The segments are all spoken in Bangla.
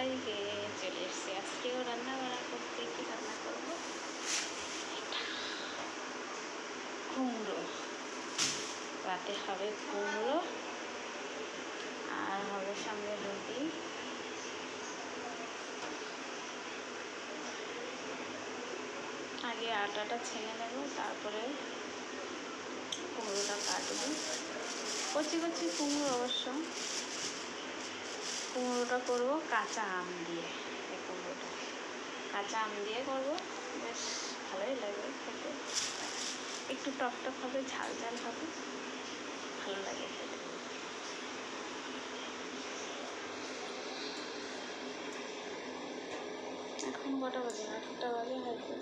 বাইরে চলে এসেছি। আজকেও রান্না বান্না করতে কি রান্না করবো, কুমড়ো। রাতে হবে কুমড়ো আর হবে সঙ্গে রুটি। আগে আটাটা ছেনে নেব, তারপরে কুমড়োটা কাটবো। কচি কচি কুমড়ো অবশ্য। কুমড়োটা করবো কাঁচা আম দিয়ে। এই কুমড়োটা কাঁচা আম দিয়ে করবো, বেশ ভালোই লাগবে খেতে। একটু টক টক হবে, ঝাল ঝাল হবে, ভালো লাগে খেতে। এখন কটা বাজে? 8টা বাজে হয়তো,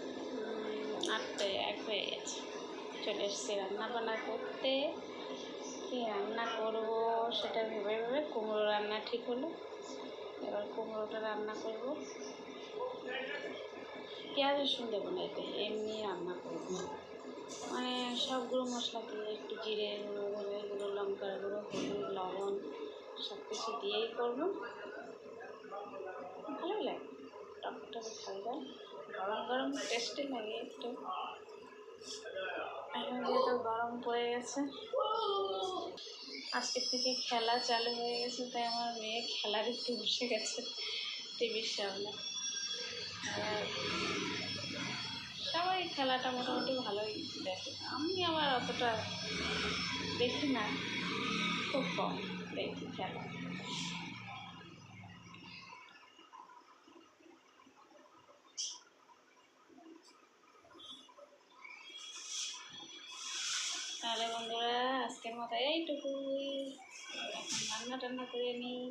8টায় 1 হয়ে গেছে। চলে এসছি রান্না বান্না করতে। কী রান্না করবো সেটা ভেবে ভেবে কুমড়ো রান্না ঠিক হলো। এবার কুমড়োটা রান্না করব। পেঁয়াজ রসুন দেবো না এতে, এমনি রান্না করবো। মানে সবগুলো মশলা দিয়ে, একটু জিরে গুঁড়ো, ধনে গুঁড়ো, লঙ্কার গুঁড়ো, হলুদ, লবণ সব কিছু দিয়েই করবো। ভালোই লাগে, টকটক ঝাল ঝাল, গরম গরম টেস্টি লাগে একটু। এখন যেহেতু গরম পড়ে গেছে, আজকের থেকে খেলা চালু হয়ে গেছে, তাই আমার মেয়ে খেলা দেখতে বসে গেছে টিভির সামনে। সবাই খেলাটা মোটামুটি ভালোই দেখে, আমি আবার অতটা দেখি না, খুব কম দেখি খেলা। তাহলে বন্ধুরা আজকের মতো এইটুকুই, এখন রান্না টান্না করে নিই।